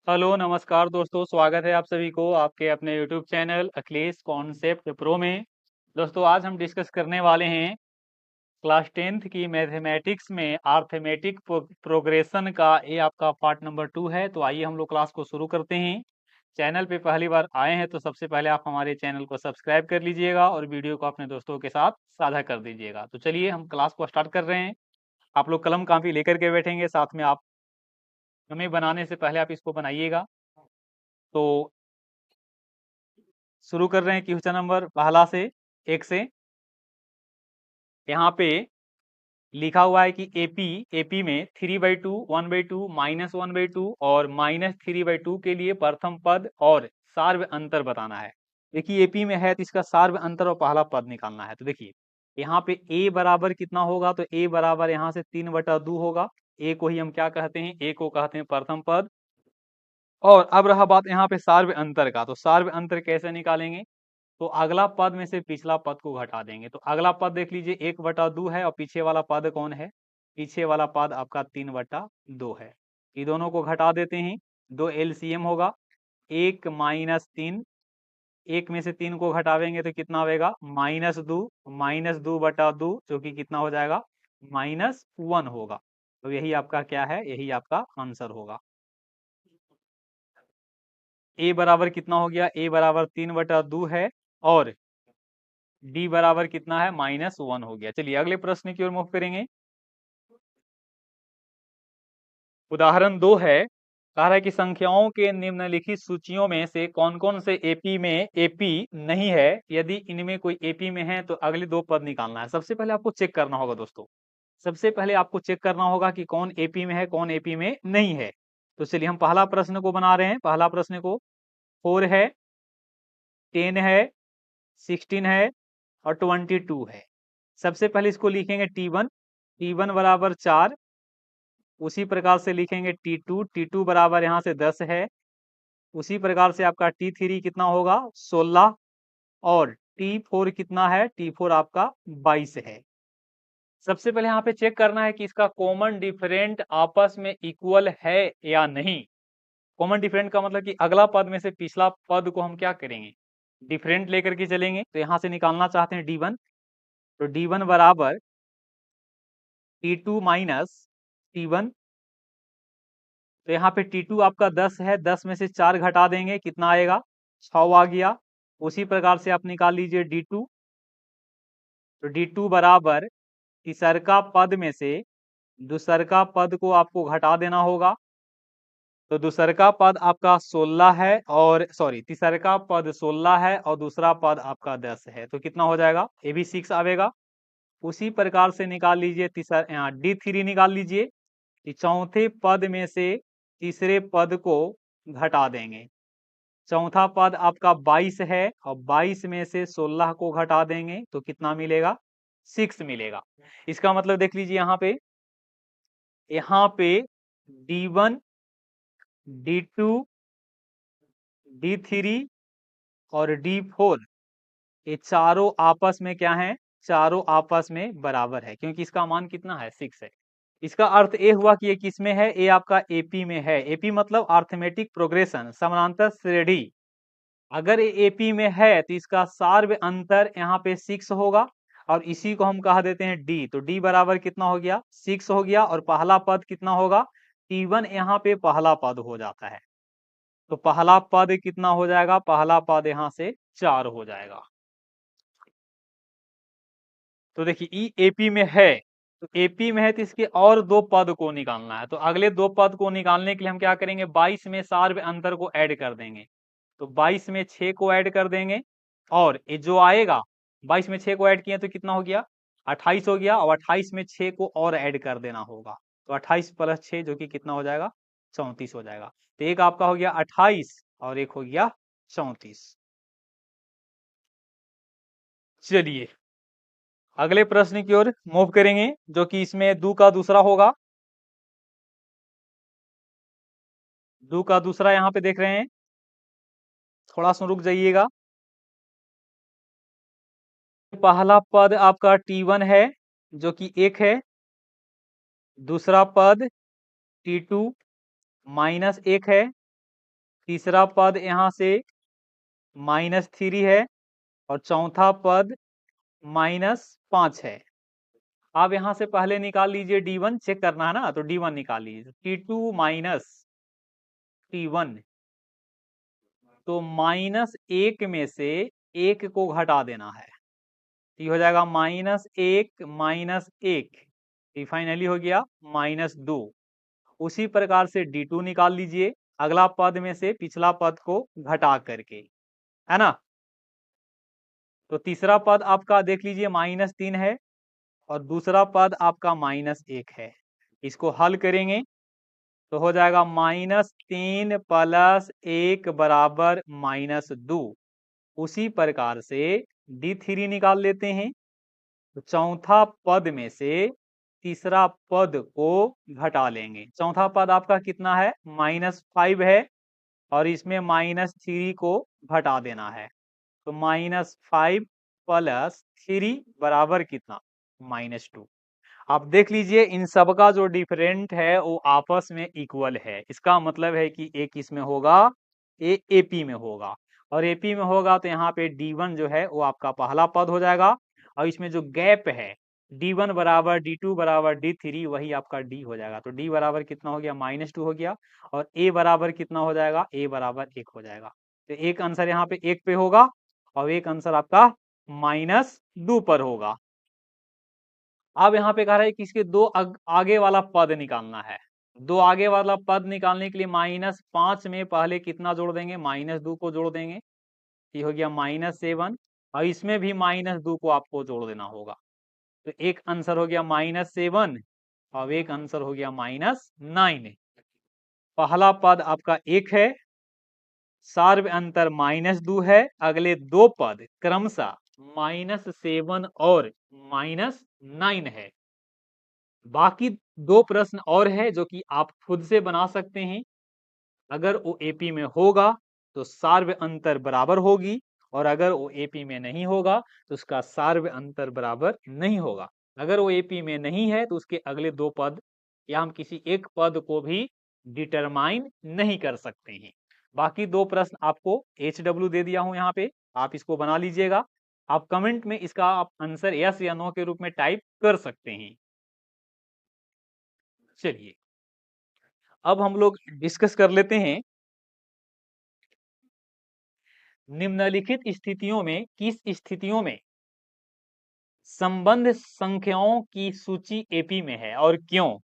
Hello नमस्कार दोस्तों, स्वागत है आप सभी को आपके अपने YouTube channel Akhilesh concept pro में। दोस्तों आज हम डिस्कस करने वाले हैं क्लास 10th की मैथमेटिक्स में आर्थमेटिक प्रोग्रेशन का। ये आपका पार्ट नंबर 2 है। तो आइए हम लोग क्लास को शुरू करते हैं। चैनल पे पहली बार आए हैं तो सबसे पहले आप हमारे चैनल को सब्सक्राइब कर लीजिएगा और वीडियो को अपने दोस्तों के साथ साझा कर दीजिएगा। तो चलिए हम क्लास को स्टार्ट कर रहे हैं। आप लोग कलम कापी लेकर के बैठेंगे, साथ में आप हमें बनाने से पहले आप इसको बनाइएगा। तो शुरू कर रहे हैं क्वेश्चन नंबर पहला से 1 से। यहाँ पे लिखा हुआ है कि एपी में 3/2, 1/2, -1/2 और -3/2 के लिए प्रथम पद और सार्व अंतर बताना है। देखिए एपी में है तो इसका सार्व अंतर और पहला पद निकालना है। तो देखिए यहाँ पे ए बराबर कितना होगा, तो ए बराबर यहाँ से 3/2 होगा। ए को ही हम क्या कहते हैं, ए को कहते हैं प्रथम पद। और अब रहा बात यहाँ पे सार्व अंतर का, तो सार्व अंतर कैसे निकालेंगे, तो अगला पद में से पिछला पद को घटा देंगे। तो अगला पद देख लीजिए 1/2 है और पीछे वाला पद कौन है, पीछे वाला पद आपका 3/2 है। ये दोनों को घटा देते हैं, दो एलसीएम होगा 1 - 3। एक में से 3 को घटावेंगे तो कितना आएगा, -2, -2/2 जो कि कितना हो जाएगा, -1 होगा। तो यही आपका क्या है, यही आपका आंसर होगा। ए बराबर कितना हो गया, ए बराबर 3/2 है और डी बराबर कितना है, -1 हो गया। चलिए अगले प्रश्न की ओर मूव करेंगे। उदाहरण 2 है, कह रहा है कि संख्याओं के निम्नलिखित सूचियों में से कौन कौन से एपी नहीं है, यदि इनमें कोई एपी में है तो अगले दो पद निकालना है। सबसे पहले आपको चेक करना होगा दोस्तों, सबसे पहले आपको चेक करना होगा कि कौन एपी में है कौन एपी में नहीं है। तो चलिए हम पहला प्रश्न को बना रहे हैं। पहला प्रश्न को 4 है, 10 है, 16 है और 22 है। सबसे पहले इसको लिखेंगे टी वन बराबर 4। उसी प्रकार से लिखेंगे टी टू बराबर यहाँ से 10 है। उसी प्रकार से आपका टी3 कितना होगा, 16। और टी4 कितना है, टी4 आपका 22 है। सबसे पहले यहाँ पे चेक करना है कि इसका कॉमन डिफरेंट आपस में इक्वल है या नहीं। कॉमन डिफरेंट का मतलब कि अगला पद में से पिछला पद को हम क्या करेंगे, डिफरेंट लेकर के चलेंगे। तो यहाँ से निकालना चाहते हैं डी1, तो डी1 बराबर टी2 माइनस टी1। तो यहाँ पे टी2 आपका 10 है, 10 में से 4 घटा देंगे, कितना आएगा, 6 आ गया। उसी प्रकार से आप निकाल लीजिए डी2, तो डी2 बराबर तीसरका पद में से दूसरका पद को आपको घटा देना होगा। तो दूसरका पद आपका 16 है, और सॉरी तीसरका पद 16 है और दूसरा पद आपका 10 है। तो कितना हो जाएगा, ये भी 6 आवेगा। उसी प्रकार से निकाल लीजिए डी3 निकाल लीजिए। चौथे पद में से तीसरे पद को घटा देंगे। चौथा पद आपका 22 है और 22 में से 16 को घटा देंगे तो कितना मिलेगा, 6 मिलेगा। इसका मतलब देख लीजिए यहाँ पे डी1, डी2, डी3 और डी4 ये चारों आपस में क्या है, चारों आपस में बराबर है, क्योंकि इसका मान कितना है, 6 है। इसका अर्थ ये हुआ कि ये किस में है, ये आपका एपी में है। एपी मतलब अर्थमेटिक प्रोग्रेशन, समानांतर श्रेणी। अगर ये एपी में है तो इसका सार्व अंतर यहाँ पे 6 होगा और इसी को हम कह देते हैं डी। तो डी बराबर कितना हो गया, 6 हो गया। और पहला पद कितना होगा, टी1 यहाँ पे पहला पद हो जाता है। तो पहला पद कितना हो जाएगा, पहला पद यहाँ से 4 हो जाएगा। तो देखिए ई एपी में है, तो एपी में है तो इसके और दो पद को निकालना है। तो अगले दो पद को निकालने के लिए हम क्या करेंगे, 22 में सार्व अंतर को ऐड कर देंगे। तो 22 में 6 को ऐड कर देंगे और ये जो आएगा, 22 में 6 को ऐड किए तो कितना हो गया, 28 हो गया। और 28 में 6 को और ऐड कर देना होगा, तो 28 + 6 जो कि कितना हो जाएगा, 34 हो जाएगा। तो एक आपका हो गया 28 और एक हो गया 34। चलिए अगले प्रश्न की ओर मूव करेंगे, जो कि इसमें दो का दूसरा होगा। दो का दूसरा यहाँ पे देख रहे हैं, थोड़ा सा रुक जाइएगा। पहला पद आपका टी1 है जो कि 1 है। दूसरा पद टी2 -1 है तीसरा पद यहाँ से -3 है और चौथा पद -5 है। आप यहाँ से पहले निकाल लीजिए D1, चेक करना है ना, तो D1 निकाल लीजिए। T2 माइनस T1, तो -1 में से 1 को घटा देना है, तो ये हो जाएगा -1 -1, ये फाइनली हो गया -2। उसी प्रकार से D2 निकाल लीजिए, अगला पद में से पिछला पद को घटा करके, है ना। तो तीसरा पद आपका देख लीजिए -3 है और दूसरा पद आपका -1 है। इसको हल करेंगे तो हो जाएगा -3 + 1 बराबर -2। उसी प्रकार से D3 निकाल लेते हैं, तो चौथा पद में से तीसरा पद को घटा लेंगे। चौथा पद आपका कितना है, -5 है और इसमें -3 को घटा देना है, तो -5 + 3 बराबर कितना, -2। आप देख लीजिए इन सब का जो डिफरेंट है वो आपस में इक्वल है। इसका मतलब है कि एक इसमें होगा, एपी में होगा, और एपी में होगा तो यहाँ पे D1 जो है वो आपका पहला पद हो जाएगा, और इसमें जो गैप है D1 बराबर D2 बराबर D3, वही आपका D हो जाएगा। तो D बराबर कितना हो गया, -2 हो गया, और A बराबर कितना हो जाएगा, A बराबर 1 हो जाएगा। तो एक आंसर यहाँ पे 1 पे होगा और एक आंसर आपका -2 पर होगा। अब यहाँ पे कह रहा है कि इसके दो आगे वाला पद निकालना है। दो आगे वाला पद निकालने के लिए -5 में पहले कितना जोड़ देंगे, -2 को जोड़ देंगे, ये हो गया -7, और इसमें भी -2 को आपको जोड़ देना होगा। तो एक आंसर हो गया -7 और एक आंसर हो गया -9। पहला पद आपका 1 है, सार्व अंतर -2 है, अगले दो पद क्रमशः -7 और -9 है। बाकी दो प्रश्न और है जो कि आप खुद से बना सकते हैं। अगर वो एपी में होगा तो सार्व अंतर बराबर होगी, और अगर वो एपी में नहीं होगा तो उसका सार्व अंतर बराबर नहीं होगा। अगर वो एपी में नहीं है तो उसके अगले दो पद या हम किसी एक पद को भी डिटरमाइन नहीं कर सकते हैं। बाकी दो प्रश्न आपको HW दे दिया हूं यहाँ पे, आप इसको बना लीजिएगा। आप कमेंट में इसका आप आंसर यस या नो के रूप में टाइप कर सकते हैं। चलिए अब हम लोग डिस्कस कर लेते हैं, निम्नलिखित स्थितियों में किस स्थितियों में संबंध संख्याओं की सूची एपी में है और क्यों।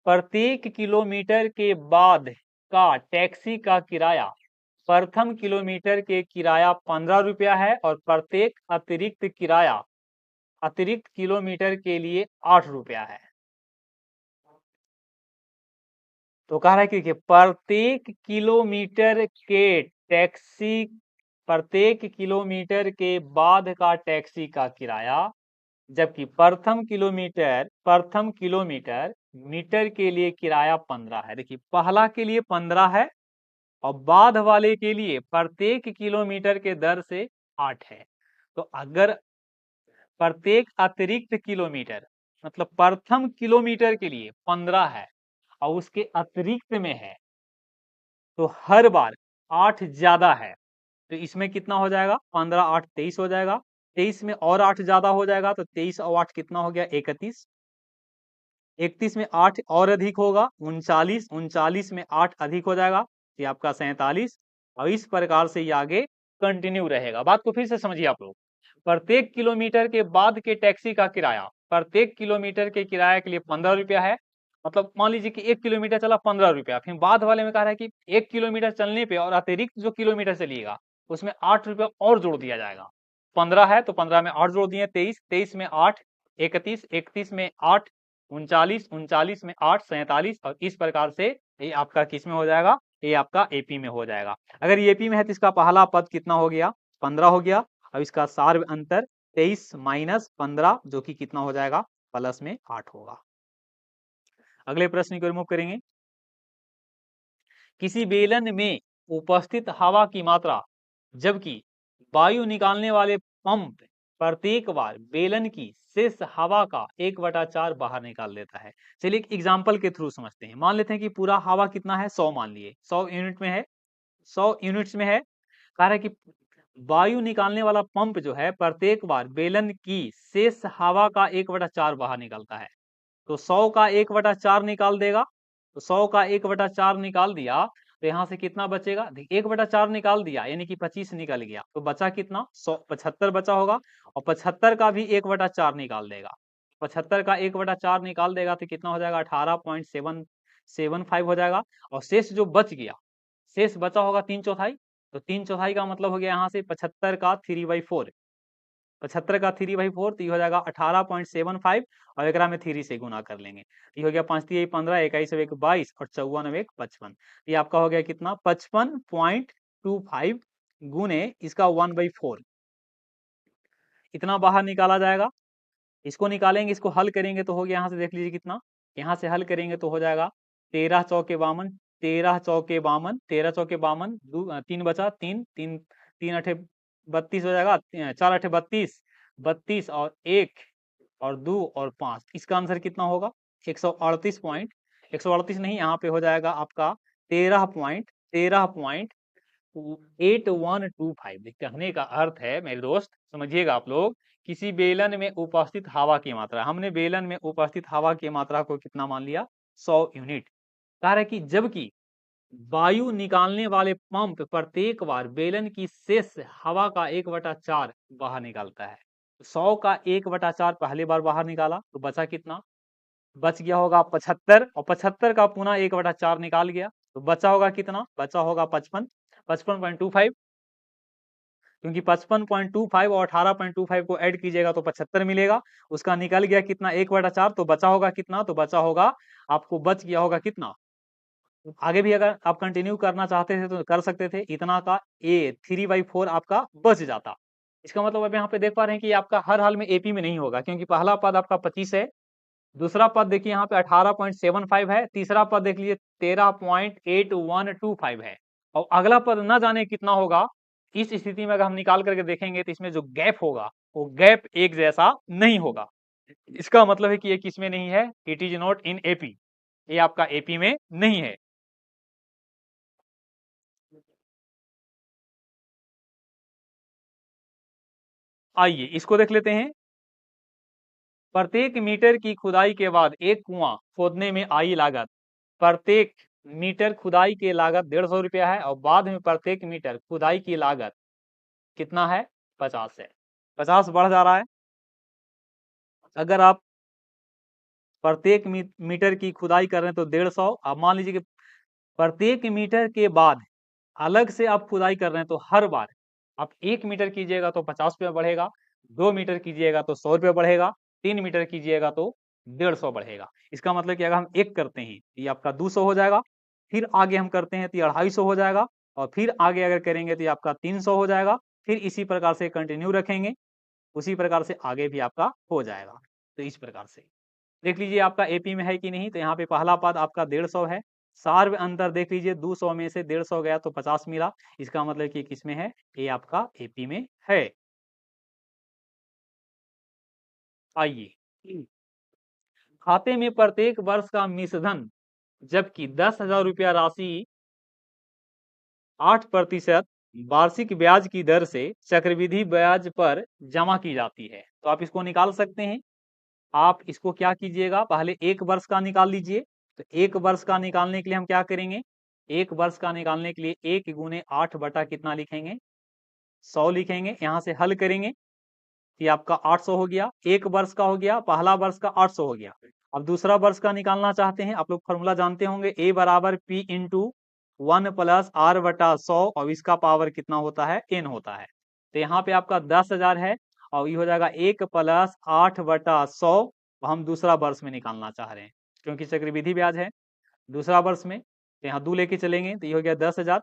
प्रत्येक किलोमीटर के बाद का टैक्सी का किराया प्रथम किलोमीटर के किराया 15 रुपया है और प्रत्येक अतिरिक्त किलोमीटर के लिए 8 रुपया है। तो कह रहा है कि प्रत्येक किलोमीटर के बाद का टैक्सी का किराया, जबकि प्रथम किलोमीटर मीटर के लिए किराया 15 है। देखिए पहला के लिए 15 है और बाद वाले के लिए प्रत्येक किलोमीटर के दर से 8 है। तो अगर प्रत्येक अतिरिक्त किलोमीटर मतलब प्रथम किलोमीटर के लिए 15 है और उसके अतिरिक्त में है तो हर बार 8 ज्यादा है, तो इसमें कितना हो जाएगा, 15 8 23 हो जाएगा। 23 में और 8 ज्यादा हो जाएगा तो 23 और 8 कितना हो गया, 31। 31 में 8 और अधिक होगा 39, 39 में 8 अधिक हो जाएगा, ये आपका 47। और इस प्रकार से ये आगे कंटिन्यू रहेगा। बात को फिर से समझिए आप लोग। प्रत्येक किलोमीटर के बाद के टैक्सी का किराया, प्रत्येक किलोमीटर के किराया के लिए 15 रुपया है, मतलब मान लीजिए कि 1 किलोमीटर चला 15 रुपया। फिर बाद वाले में कह रहा है कि 1 किलोमीटर चलने पे और अतिरिक्त जो किलोमीटर चलिएगा उसमें 8 रुपया और जोड़ दिया जाएगा। 15 है तो 15 में 8 जोड़ दिए 23, 23 में 8 31, 31 में 8 39, 39 में 8 47, और इस प्रकार से ये आपका किस में हो जाएगा, ये आपका एपी में हो जाएगा। अगर ये एपी में है तो इसका पहला पद कितना हो गया, 15 हो गया, और इसका सार्व अंतर 23 माइनस 15 जो कि कितना हो जाएगा, प्लस में 8 होगा। अगले प्रश्न को रिमूव करेंगे। किसी बेलन में उपस्थित हवा की मात्रा, जबकि वायु निकालने वाले पंप प्रत्येक बार बेलन की शेष हवा का 1/4 बाहर निकाल लेता है। चलिए एक एग्जांपल के थ्रू समझते हैं। मान लेते हैं कि पूरा हवा कितना है, 100 मान लिए, 100 यूनिट में है, यूनिट्स में है। कह रहा है कि वायु निकालने वाला पंप जो है प्रत्येक बार बेलन की शेष हवा का 1/4 बाहर निकलता है। तो 100 का 1/4 निकाल देगा, तो 100 का 1/4 निकाल दिया तो यहाँ से कितना बचेगा? 1/4 निकाल दिया यानी कि 25 निकल गया, तो बचा कितना? 75 बचा होगा। और 75 का भी 1/4 निकाल देगा, 75 का 1/4 निकाल देगा तो कितना हो जाएगा? 18.775 हो जाएगा। और शेष जो बच गया, शेष बचा होगा 3/4, तो 3/4 का मतलब हो गया यहाँ से 75 का 3/4, 75 का 3/4 तो ये हो जाएगा 18.75 और एकरा में 3 से गुना कर लेंगे, ये हो गया 5 3 15, 21 1 22 और 54 1 55। ये आपका हो गया कितना? 55.25 गुने इसका 1/4, इतना बाहर निकाला जाएगा। इसको निकालेंगे, इसको हल करेंगे तो हो गया, यहाँ से देख लीजिए कितना, यहाँ से हल करेंगे तो हो जाएगा 13 चौके 52, 13 चौके 52, 13 चौके 52, 3 बचा, 3 3 3 अठे 32 हो जाएगा, 4 अठे 32, 32 और 1 और 2 और 5, इसका आंसर कितना होगा? 138 नहीं, यहाँ पे हो जाएगा आपका 13.8125। कहने का अर्थ है मेरे दोस्त, समझिएगा आप लोग, किसी बेलन में उपस्थित हवा की मात्रा, हमने बेलन में उपस्थित हवा की मात्रा को कितना मान लिया? 100 यूनिट। कह रहा है कि जबकि वायु निकालने वाले पंप प्रत्येक बार बेलन की शेष हवा का 1/4 बाहर निकालता है। 100 का 1/4 पहली बार बाहर निकाला तो बचा कितना? बच गया होगा 75, और 75 का पुनः 1/4 निकाल गया तो बचा होगा कितना? बचा होगा 55.25, क्योंकि 55.25 और 18.25 को ऐड कीजिएगा तो 75 मिलेगा। उसका निकल गया कितना? 1/4, तो बचा होगा कितना? तो बचा होगा आपको, बच गया होगा कितना? आगे भी अगर आप कंटिन्यू करना चाहते थे तो कर सकते थे, इतना का 3/4 आपका बच जाता। इसका मतलब अब यहाँ पे देख पा रहे हैं कि आपका हर हाल में एपी में नहीं होगा, क्योंकि पहला पद आपका 25 है, दूसरा पद देखिए यहाँ पे 18.75 है, तीसरा पद देख लीजिए 13.8125 है, और अगला पद न जाने कितना होगा। इस स्थिति में अगर हम निकाल करके देखेंगे तो इसमें जो गैप होगा वो गैप एक जैसा नहीं होगा। इसका मतलब है कि ये किसमें नहीं है? It is not in AP, ये आपका एपी में नहीं है। आइए इसको देख लेते हैं। प्रत्येक मीटर की खुदाई के बाद एक कुआं खोदने में आई लागत, प्रत्येक मीटर खुदाई की लागत 150 रुपया है, और बाद में प्रत्येक मीटर खुदाई की लागत कितना है? 50 है। 50 बढ़ जा रहा है। अगर आप प्रत्येक मीटर की खुदाई कर रहे हैं तो 150, अब मान लीजिए कि प्रत्येक मीटर के बाद अलग से आप खुदाई कर रहे हैं तो हर बार आप 1 मीटर कीजिएगा तो 50 रुपया बढ़ेगा, 2 मीटर कीजिएगा तो 100 रुपया बढ़ेगा, 3 मीटर कीजिएगा तो 150 बढ़ेगा। इसका मतलब कि अगर हम एक करते हैं ये आपका 200 हो जाएगा, फिर आगे हम करते हैं तो ये 250 हो जाएगा, और फिर आगे अगर करेंगे तो ये आपका 300 हो जाएगा, फिर इसी प्रकार से कंटिन्यू रखेंगे, उसी प्रकार से आगे भी आपका हो जाएगा। तो इस प्रकार से देख लीजिए आपका एपी में है कि नहीं। तो यहाँ पे पहला पद आपका 150 है, सार्व अंतर देख लीजिए 200 में से 150 गया तो 50 मिला, इसका मतलब कि किसमें है? ये आपका एपी में है। आइए, खाते में प्रत्येक वर्ष का मिश्रधन जबकि 10,000 रुपया राशि 8% वार्षिक ब्याज की दर से चक्रवृद्धि ब्याज पर जमा की जाती है, तो आप इसको निकाल सकते हैं। आप इसको क्या कीजिएगा, पहले 1 वर्ष का निकाल लीजिए। तो 1 वर्ष का निकालने के लिए हम क्या करेंगे? 1 वर्ष का निकालने के लिए 1 गुने 8 बटा कितना लिखेंगे? 100 लिखेंगे। यहाँ से हल करेंगे, ये आपका 800 हो गया। 1 वर्ष का हो गया, पहला वर्ष का 800 हो गया। अब दूसरा वर्ष का निकालना चाहते हैं, आप लोग फॉर्मूला जानते होंगे, A बराबर P इंटू 1 प्लस R बटा 100, और इसका पावर कितना होता है? N होता है। तो यहाँ पे आपका 10,000 है, और ये हो जाएगा 1 प्लस 8 बटा 100, हम दूसरा वर्ष में निकालना चाह रहे हैं क्योंकि चक्रवृद्धि ब्याज है दूसरा वर्ष में। तो यहाँ 2 लेके चलेंगे तो ये हो गया 10,000।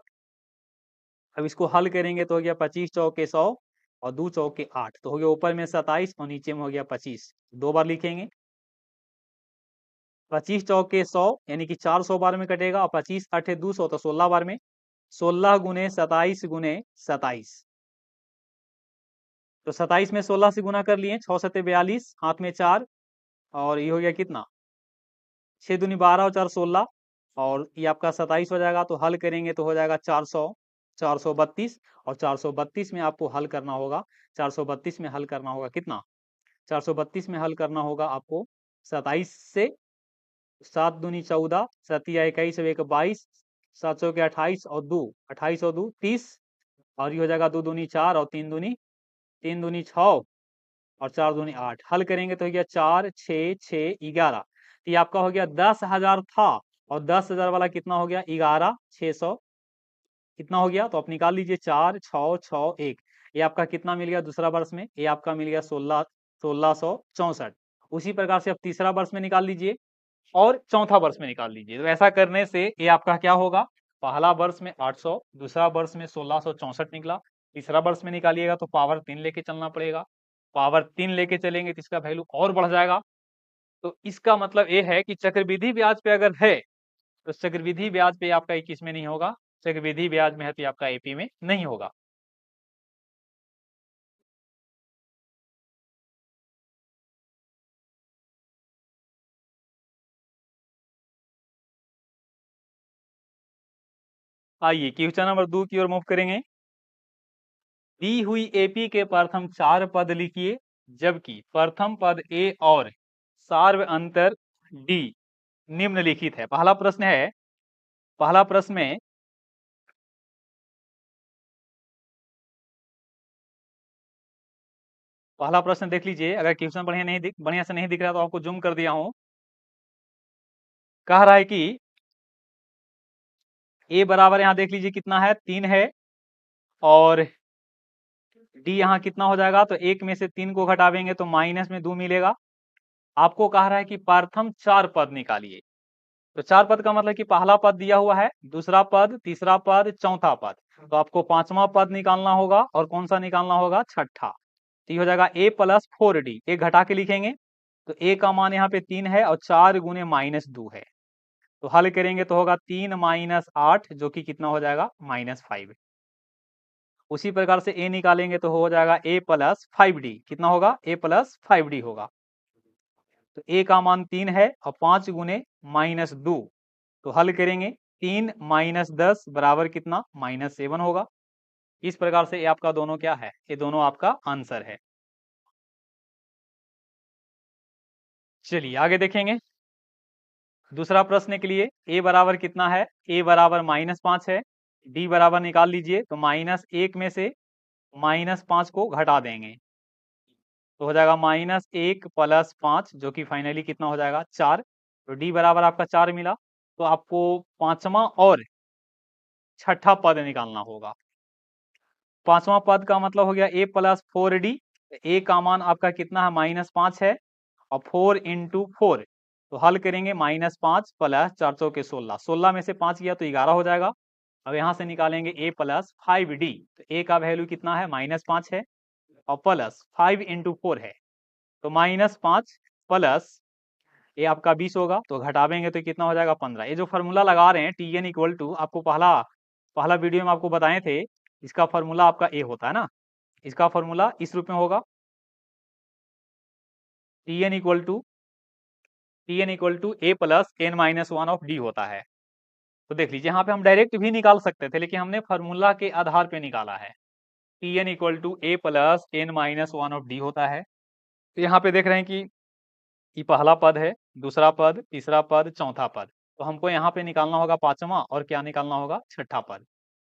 अब इसको हल करेंगे तो हो गया 25 चौके 100 और 2 चौके 8, तो हो गया ऊपर में 27 और नीचे में हो गया 25। 2 बार लिखेंगे, 25 चौके 100 यानी कि 400 बार में कटेगा, और 25 अठे 200 तो 16 बार में, 16 गुने 27 गुने 27, तो 27 में 16 से गुना कर लिए, 6 सत्ते 42, हाथ में 4, और ये हो गया कितना? 6 दूनी 12 और 4 16, और ये आपका 27 हो जाएगा। तो हल करेंगे तो हो जाएगा 400। 432, और 432 में आपको हल करना होगा, 432 में हल करना होगा कितना, 432 में हल करना होगा आपको 27 से, 7 दूनी 14, 7 या 21 और 1 22, 7 के 28 और 2, 28 और 2 30, और ये हो जाएगा 2 दूनी 4 और 3 दूनी 6 और 4 दूनी 8। हल करेंगे तो हो गया 4 6 6 11। तो ये आपका हो गया 10,000 था, और 10,000 वाला कितना हो गया 11,600 कितना हो गया, तो आप निकाल लीजिए 4 6 6 1। ये आपका कितना मिल गया दूसरा वर्ष में, ये आपका मिल गया 1664। उसी प्रकार से आप तीसरा वर्ष में निकाल लीजिए और चौथा वर्ष में निकाल लीजिए। तो ऐसा करने से ये आपका क्या होगा, पहला वर्ष में 800, दूसरा वर्ष में 1664 निकला, तीसरा वर्ष में निकालिएगा तो पावर 3 लेके चलना पड़ेगा, पावर 3 लेके चलेंगे तो इसका वैल्यू और बढ़ जाएगा। तो इसका मतलब ये है कि चक्रवृद्धि ब्याज पे अगर है तो चक्रवृद्धि ब्याज पे आपका 21 में नहीं होगा, चक्रवृद्धि ब्याज में है तो आपका एपी में नहीं होगा। आइए क्वेश्चन नंबर 2 की ओर मूव करेंगे। दी हुई एपी के प्रथम 4 पद लिखिए, जबकि प्रथम पद ए और सार्व अंतर डी निम्नलिखित है। पहला प्रश्न है, पहला प्रश्न में पहला प्रश्न देख लीजिए, अगर क्वेश्चन बढ़िया से नहीं दिख रहा तो आपको जूम कर दिया हूं। कह रहा है कि ए बराबर यहां देख लीजिए कितना है 3 है, और डी यहाँ कितना हो जाएगा, तो 1 में से 3 को घटावेंगे तो माइनस में 2 मिलेगा। आपको कह रहा है कि प्रथम 4 पद निकालिए। तो 4 पद का मतलब कि पहला पद दिया हुआ है, दूसरा पद, तीसरा पद, चौथा पद। तो आपको पांचवा पद निकालना होगा, और कौन सा निकालना होगा, छठा। तो ये हो जाएगा a प्लस 4d, एक घटा के लिखेंगे तो a का मान यहाँ पे 3 है और 4 गुने -2 है। तो हल करेंगे तो होगा 3 माइनस 8, जो कि कितना हो जाएगा -5। उसी प्रकार से a निकालेंगे तो हो जाएगा a प्लस 5d, कितना होगा, a प्लस 5d होगा। तो a का मान 3 है और 5 गुने -2, तो हल करेंगे 3 माइनस 10 बराबर कितना, -7 होगा। इस प्रकार से ये आपका दोनों क्या है, ये दोनों आपका आंसर है। चलिए आगे देखेंगे। दूसरा प्रश्न के लिए a बराबर कितना है, a बराबर -5 है, d बराबर निकाल लीजिए तो -1 में से -5 को घटा देंगे तो हो जाएगा -1 प्लस 5, जो कि फाइनली कितना हो जाएगा 4। तो d बराबर आपका 4 मिला। तो आपको पांचवा और छठा पद निकालना होगा। पांचवा पद का मतलब हो गया a प्लस 4d। a का मान आपका कितना है, -5 है, और 4 इंटू 4, तो हल करेंगे -5 प्लस 4 के 16, 16 में से 5 गया तो 11 हो जाएगा। अब यहाँ से निकालेंगे a प्लस 5d, तो a का वैल्यू कितना है, -5 है, और प्लस 5 इंटू 4 है, तो -5 प्लस ये आपका 20 होगा, तो घटावेंगे तो कितना हो जाएगा 15। ये जो फॉर्मूला लगा रहे हैं tn इक्वल टू, आपको पहला पहला वीडियो में आपको बताए थे, इसका फॉर्मूला आपका ए होता है ना, इसका फॉर्मूला इस रूप में होगा, tn equal to A plus n-1 of D होता है। तो देख लीजिए यहाँ पे हम डायरेक्ट भी निकाल सकते थे, लेकिन हमने फॉर्मूला के आधार पे निकाला है। tn equal to A plus n-1 of D होता है। तो यहाँ पे देख रहे हैं कि ये पहला पद है, दूसरा पद, तीसरा पद, चौथा पद। तो हमको यहाँ पे निकालना होगा पांचवा, और क्या निकालना होगा, छठा पद।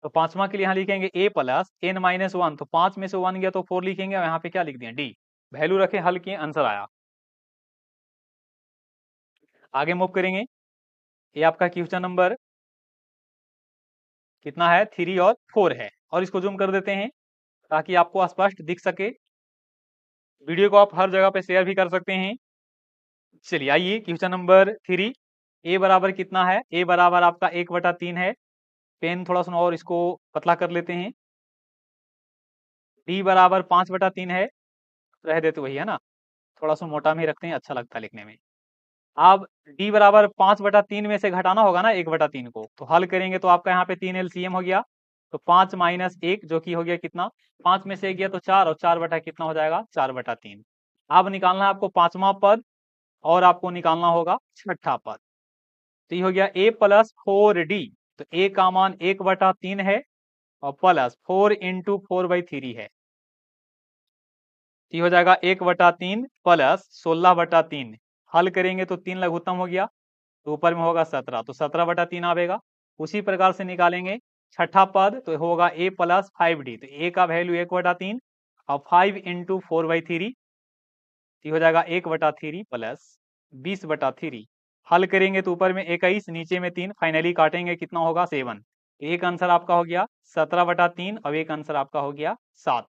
तो पांचवा के लिए यहाँ लिखेंगे a प्लस n-1, तो 5 में से 1 गया तो 4 लिखेंगे, और यहाँ पे क्या लिख दिया, डी। वैल्यू रखे, हल किए, आंसर आया। आगे मूव करेंगे। ये आपका क्वेश्चन नंबर कितना है, 3 और 4 है, और इसको जूम कर देते हैं ताकि आपको स्पष्ट दिख सके। वीडियो को आप हर जगह पे शेयर भी कर सकते हैं। चलिए आइए क्वेश्चन नंबर 3। ए बराबर कितना है, ए बराबर आपका 1/3 है। पेन थोड़ा सा और इसको पतला कर लेते हैं। डी बराबर 5/3 है, रह देते वही है ना, थोड़ा सा मोटा में रखते हैं, अच्छा लगता है लिखने में। अब डी बराबर 5/3 में से घटाना होगा ना 1/3 को, तो हल करेंगे तो आपका यहाँ पे 3 एलसीएम हो गया, तो 5 माइनस 1, जो कि हो गया कितना, 5 में से 1 गया तो 4, और 4 बटा कितना हो जाएगा, 4/3। अब निकालना है आपको पांचवा पद, और आपको निकालना होगा छठा पद। तो ये हो गया a प्लस 4d, तो a का मान 1/3 है, और प्लस 4 × 4/3 है। ये हो जाएगा 1/3 प्लस 16/3। हल करेंगे तो 3 लघुत्तम हो गया, तो ऊपर में होगा 17, तो 17/3 आएगा। उसी प्रकार से निकालेंगे छठा पद, तो होगा a + 5d, तो a का वैल्यू 1/3 और 5 × 4/3 हो जाएगा 1/3 प्लस 20/3। हल करेंगे तो ऊपर में 21, नीचे में 3, फाइनली काटेंगे कितना होगा 7। एक आंसर आपका हो गया 17/3 और एक आंसर आपका हो गया 7।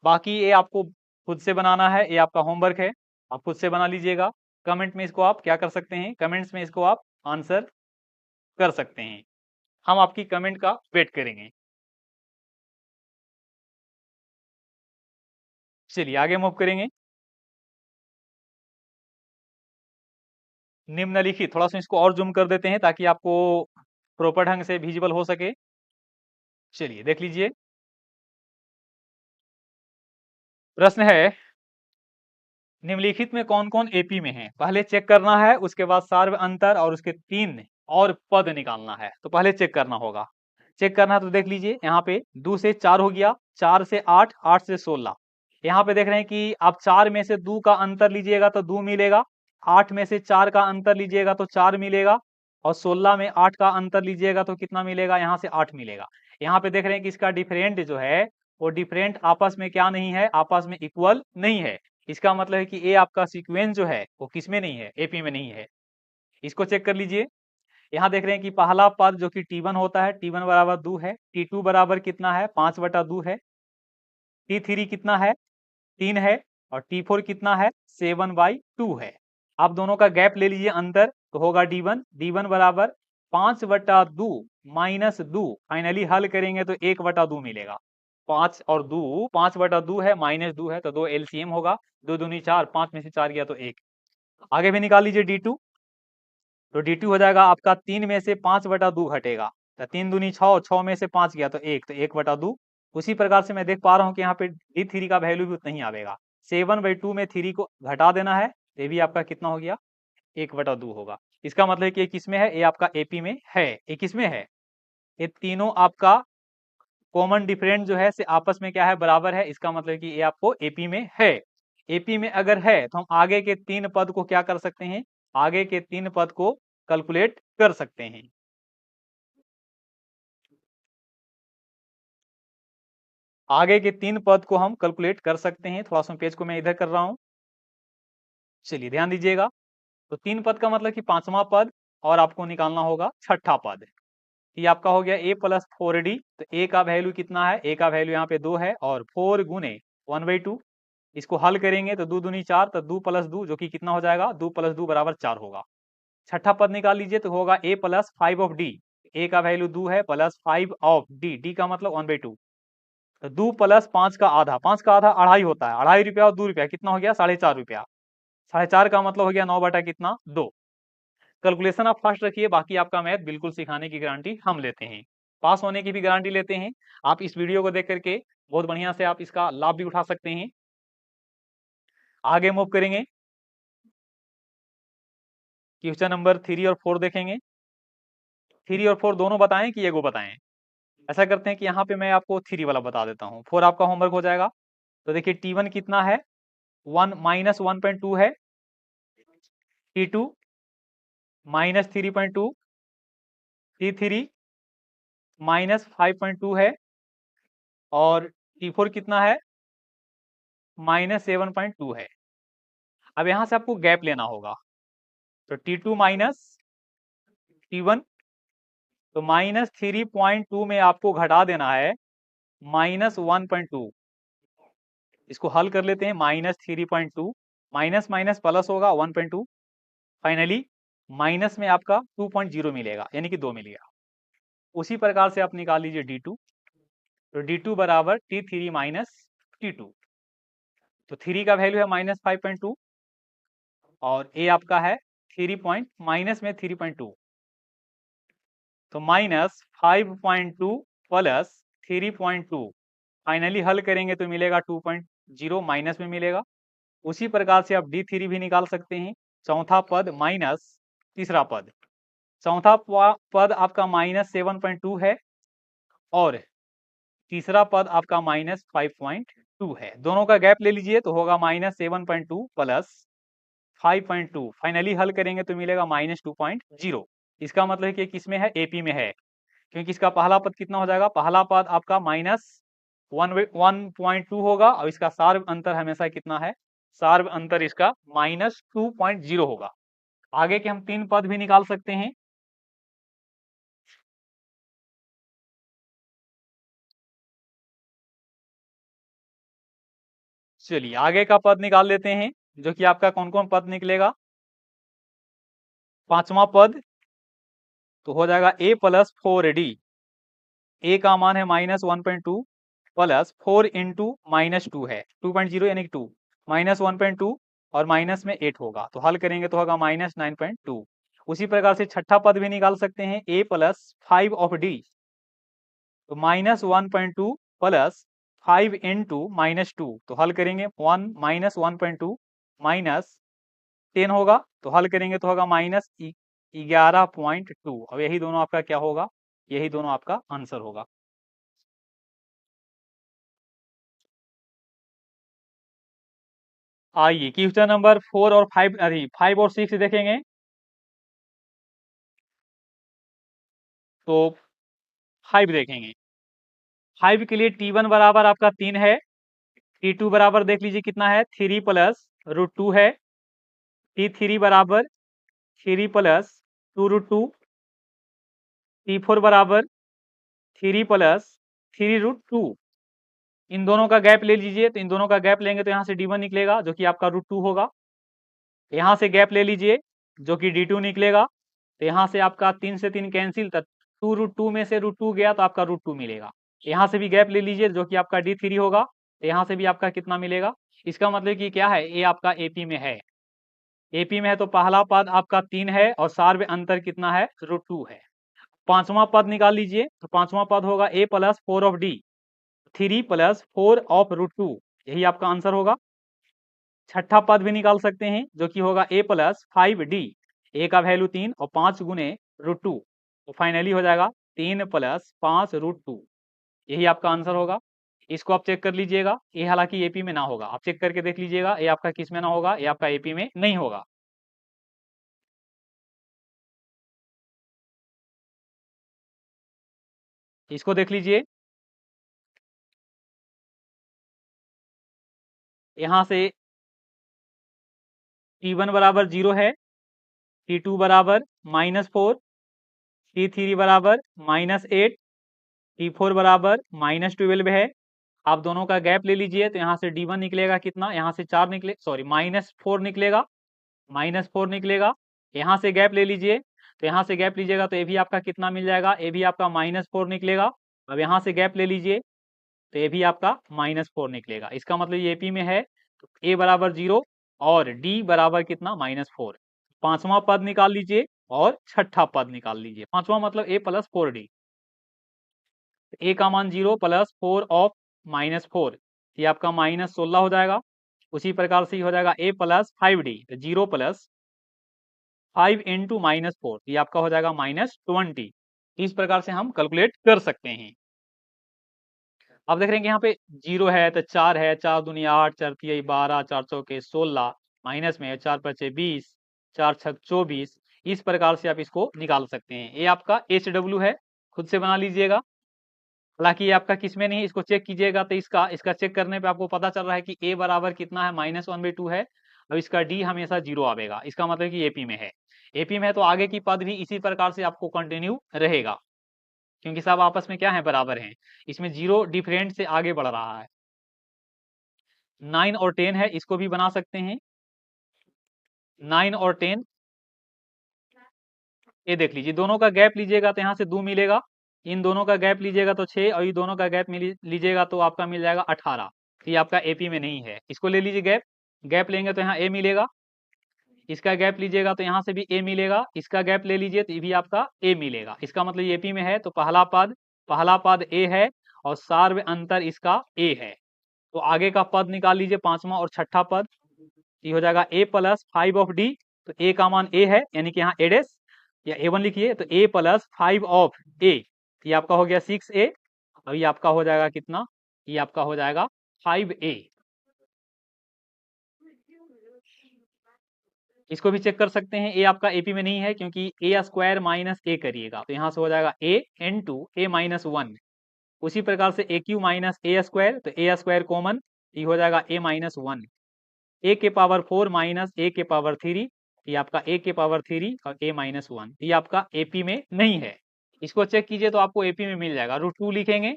बाकी ये आपको खुद से बनाना है, ये आपका होमवर्क है, आप खुद से बना लीजिएगा। कमेंट में इसको आप क्या कर सकते हैं, कमेंट्स में इसको आप आंसर कर सकते हैं। हम आपकी कमेंट का वेट करेंगे। चलिए आगे मूव करेंगे। निम्नलिखित, थोड़ा सा इसको और जूम कर देते हैं ताकि आपको प्रॉपर ढंग से विजिबल हो सके। चलिए देख लीजिए, प्रश्न है निम्नलिखित में कौन कौन एपी में है। पहले चेक करना है, उसके बाद सार्व अंतर और उसके 3 और पद निकालना है। तो पहले चेक करना होगा। चेक करना है तो देख लीजिए, यहाँ पे 2 से 4 हो गया, 4 से 8, 8 से 16। यहाँ पे देख रहे हैं कि आप 4 में से 2 का अंतर लीजिएगा तो 2 मिलेगा, 8 में से 4 का अंतर लीजिएगा तो 4 मिलेगा, और 16 में 8 का अंतर लीजिएगा तो कितना मिलेगा, यहाँ से 8 मिलेगा। यहाँ पे देख रहे हैं कि इसका डिफरेंट जो है वो डिफरेंट आपस में क्या नहीं है, आपस में इक्वल नहीं है। इसका मतलब है कि ए आपका सीक्वेंस जो है वो किस में नहीं है, एपी में नहीं है। इसको चेक कर लीजिए। यहाँ देख रहे हैं कि पहला पद जो कि T1 होता है, T1 बराबर 2 है, T2 बराबर कितना है 5/2 है, T3 कितना है 3 है, और T4 कितना है 7/2 है। आप दोनों का गैप ले लीजिए अंतर, तो होगा D1, D1 बराबर 5/2 माइनस 2। फाइनली हल करेंगे तो 1/2 मिलेगा। 5 और 2, 5/2 है माइनस 2 है, तो 2 LCM होगा, 2 दूनी 4, 5 में से 4 गया तो 1। आगे भी निकाल लीजिए D2, तो D2 हो जाएगा आपका 3 में से 5/2 घटेगा, तो 3 दूनी 6, 6 में से 5 गया तो 1, तो 1/2। उसी प्रकार से मैं देख पा रहा हूँ कि यहाँ पे D3 का वैल्यू भी उतना ही आवेगा। 7/2 में 3 को घटा देना है, तो ये भी आपका कितना हो गया 1/2 होगा। इसका मतलब है कि ये किस में है, ये आपका एपी में है। ये किस में है, ये तीनों आपका कॉमन डिफरेंट जो है से आपस में क्या है, बराबर है। इसका मतलब है कि ये आपको एपी में है। एपी में अगर है तो हम आगे के 3 पद को क्या कर सकते हैं, आगे के 3 पद को कैलकुलेट कर सकते हैं। आगे के 3 पद को हम कैलकुलेट कर सकते हैं। थोड़ा सा पेज को मैं इधर कर रहा हूं, चलिए ध्यान दीजिएगा। तो 3 पद का मतलब कि 5वां पद, और आपको निकालना होगा छठा पद। ये आपका हो गया a + 4d, तो a का वैल्यू कितना है, a का वैल्यू यहाँ पे 2 है, और 4 गुने 1/2। इसको हल करेंगे तो 2 दूनी 4, तो 2 + 2 जो कि कितना हो जाएगा, 2 + 2 बराबर 4 होगा। छठा पद निकाल लीजिए, तो होगा a + 5 a का वैल्यू 2 है, प्लस 5 d का मतलब 1/2। तो 2 + 5 का आधा, 5 का आधा 2.5 होता है, 2.5 रुपया और 2 रुपया कितना हो गया 4.5 रुपया। 4.5 का मतलब हो गया 9 बटा कितना 2। कैलकुलेशन आप फास्ट रखिए, बाकी आपका मैथ बिल्कुल सिखाने की गारंटी हम लेते हैं, पास होने की भी गारंटी लेते हैं। आप इस वीडियो को देख करके बहुत बढ़िया से आप इसका लाभ भी उठा सकते हैं। आगे मूव करेंगे, क्वेश्चन नंबर 3 और 4 देखेंगे। 3 और 4 दोनों बताएं कि एगो बताएं। ऐसा करते हैं कि यहाँ पे मैं आपको 3 वाला बता देता हूँ, 4 आपका होमवर्क हो जाएगा। तो देखिए T1 कितना है, 1 - 1.2 है, T2 -3.2, T3 -5.2 है, और T4 कितना है -7.2 है। अब यहाँ से आपको गैप लेना होगा, तो T2 माइनस T1, तो -3.2 में आपको घटा देना है -1.2। इसको हल कर लेते हैं, -3.2 माइनस माइनस प्लस होगा 1.2, फाइनली माइनस में आपका 2.0 मिलेगा, यानी कि 2 मिलेगा। उसी प्रकार से आप निकाल लीजिए D2, तो D2 बराबर T3 माइनस T2, तो 3 का वैल्यू है -5.2, और A आपका है 3 पॉइंट माइनस में 3.2, तो -5.2 प्लस 3.2, फाइनली हल करेंगे तो मिलेगा 2.0, माइनस में मिलेगा। उसी प्रकार से आप D3 भी निकाल सकते हैं। चौथा पद माइनस तीसरा पद, चौथा पद आपका -7.2 है, और तीसरा पद आपका -5.2 है। दोनों का गैप ले लीजिए तो होगा -7.2 प्लस 5.2। फाइनली हल करेंगे तो मिलेगा -2.0। इसका मतलब है कि किसमें है, एपी में है, क्योंकि इसका पहला पद कितना हो जाएगा, पहला पद आपका -1.2 होगा और इसका सार्व अंतर हमेशा कितना है, सार्व अंतर इसका -2.0 होगा। आगे के हम 3 पद भी निकाल सकते हैं। चलिए आगे का पद निकाल लेते हैं, जो कि आपका कौन कौन पद निकलेगा। पांचवा पद तो हो जाएगा a प्लस 4d। ए का मान है -1.2 प्लस 4 इंटू -2 है 2.0 यानी कि 2 -1.2 और माइनस में 8 होगा, तो हल करेंगे तो होगा -9.2। उसी प्रकार से छठा पद भी निकाल सकते हैं, a प्लस 5 ऑफ d, तो -1.2 प्लस 5 इंटू -2, तो हल करेंगे -1.2 माइनस 10 होगा, तो हल करेंगे तो होगा -11.2। अब यही दोनों आपका क्या होगा, यही दोनों आपका आंसर होगा। आइए क्वेश्चन नंबर 4 और 5, अरे 5 और 6 देखेंगे। तो 5 देखेंगे। 5 के लिए T1 बराबर आपका 3 है, T2 बराबर देख लीजिए कितना है, 3 प्लस √2 है, T3 बराबर 3 प्लस 2√2, T4 बराबर 3 प्लस 3√2। इन दोनों का गैप ले लीजिए, तो इन दोनों का गैप लेंगे तो यहाँ से D1 निकलेगा जो कि आपका √2 होगा। यहाँ से गैप ले लीजिए जो कि D2 निकलेगा, तो यहाँ से आपका 3 से 3 कैंसिल, तक 2√2 में से √2 गया तो आपका √2 मिलेगा। यहाँ से भी गैप ले लीजिए जो कि आपका D3 होगा, तो यहाँ से भी आपका कितना मिलेगा। इसका मतलब कि क्या है, ये आपका एपी में है, एपी में है तो पहला पद आपका 3 है और सार्व अंतर कितना है, √2 है। पांचवा पद निकाल लीजिए, तो पांचवा पद होगा a plus 4 of d, 3 plus 4 of √2, यही आपका आंसर होगा। छठा पद भी निकाल सकते हैं जो कि होगा a प्लस 5d, ए का वैल्यू 3 और 5 गुने √2, तो फाइनली हो जाएगा 3 प्लस 5 √2, यही आपका आंसर होगा। इसको आप चेक कर लीजिएगा, ये हालांकि एपी में ना होगा, आप चेक करके देख लीजिएगा ये आपका किस में ना होगा, ये आपका एपी में नहीं होगा। इसको देख लीजिए, यहाँ से T1 बराबर 0 है, T2 बराबर -4, T3 बराबर -8, T4 बराबर -12 है। आप दोनों का गैप ले लीजिए तो यहाँ से D1 निकलेगा कितना, यहाँ से 4 निकले, सॉरी -4 निकलेगा, -4 निकलेगा। यहाँ से गैप ले लीजिए, तो यहाँ से गैप लीजिएगा तो ये भी आपका कितना मिल जाएगा, ये भी आपका -4 निकलेगा। अब यहाँ से गैप ले लीजिए तो ये भी आपका -4 निकलेगा। इसका मतलब ये एपी में है, तो ए बराबर 0 और डी बराबर कितना, -4। पांचवा पद निकाल लीजिए और छठा पद निकाल लीजिए। पांचवा मतलब ए प्लस 4d, ए का मान 0 प्लस 4 ऑफ -4, ये आपका -16 हो जाएगा। उसी प्रकार से ही हो जाएगा a plus 5d, 0 plus 5 into -4, ये आपका हो जाएगा -20। इस प्रकार से हम कैलकुलेट कर सकते हैं। अब देख रहे हैं कि यहाँ पे 0 है तो 4 है, 4 दूनी 8, 4 तिया 12, 4 चौके 16, माइनस में 4 पचे 20, 4 छक 24। इस प्रकार से आप इसको निकाल सकते हैं। ये आपका HW है, खुद से बना लीजिएगा। हालांकि ये आपका किस में नहीं, इसको चेक कीजिएगा तो इसका चेक करने पे आपको पता चल रहा है कि a बराबर कितना है, -1/2 है। अब इसका d हमेशा 0 आवेगा, इसका मतलब कि एपी में है। एपी में है तो आगे की पद भी इसी प्रकार से आपको कंटिन्यू रहेगा, क्योंकि सब आपस में क्या है, बराबर हैं। इसमें 0 डिफरेंट से आगे बढ़ रहा है। 9 और 10 है, इसको भी बना सकते हैं। 9 और 10, ये देख लीजिए, दोनों का गैप लीजिएगा तो यहाँ से 2 मिलेगा, इन दोनों का गैप लीजिएगा तो 6, और ये दोनों का गैप लीजिएगा तो आपका मिल जाएगा 18। ये आपका एपी में नहीं है, इसको ले लीजिए गैप, गैप लेंगे तो यहाँ ए मिलेगा, इसका गैप लीजिएगा तो यहाँ से भी ए मिलेगा, इसका गैप ले लीजिए तो ये भी आपका ए मिलेगा। इसका मतलब ये एपी में है तो पहला पद ए है और सार्व अंतर इसका ए है। तो आगे का पद निकाल लीजिए, पांचवा और छठा पद, ये हो जाएगा a प्लस 5 ऑफ d, तो a का मान a है, यानी कि यहाँ a डैश या a1 लिखिए, तो a प्लस 5 ऑफ a, ये आपका हो गया 6a, अब ये आपका हो जाएगा कितना, ये आपका हो जाएगा 5a। इसको भी चेक कर सकते हैं, ए आपका एपी में नहीं है क्योंकि ए स्क्वायर माइनस ए करिएगा तो यहाँ से हो जाएगा ए इंटू ए माइनस 1। उसी प्रकार से ए क्यू माइनस ए स्क्वायर, तो ए स्क्वायर कॉमन, ये हो जाएगा ए माइनस 1। ए के पावर 4 माइनस ए के पावर 3, ये आपका ए के पावर 3 और ए माइनस 1, ये आपका एपी में नहीं है। इसको चेक कीजिए तो आपको एपी में मिल जाएगा। √2 लिखेंगे,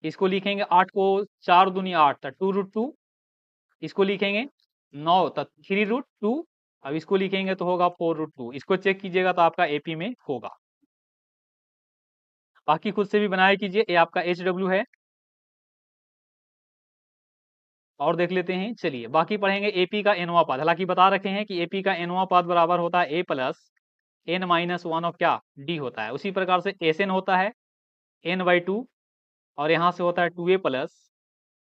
इसको लिखेंगे 8 को 4 दूनी 8 तो 2√2, इसको लिखेंगे 9 तो 3√2, अब इसको लिखेंगे तो होगा 4√2। इसको चेक कीजिएगा तो आपका एपी में होगा। बाकी खुद से भी बनाया कीजिए। ये आपका HW है, और देख लेते हैं। चलिए बाकी पढ़ेंगे एपी का nवां पद। हालांकि बता रखे हैं कि एपी का nवां पद बराबर होता है a प्लस n-1 ऑफ क्या d होता है। उसी प्रकार से Sn होता है n/2 और यहाँ से होता है 2a प्लस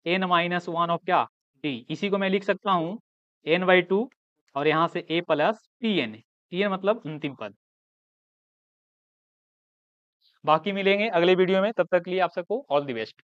n-1 ऑफ क्या d। इसी को मैं लिख सकता हूँ n/2 और यहाँ से a प्लस tn, tn मतलब अंतिम पद। बाकी मिलेंगे अगले वीडियो में, तब तक के लिए आप सबको ऑल द बेस्ट।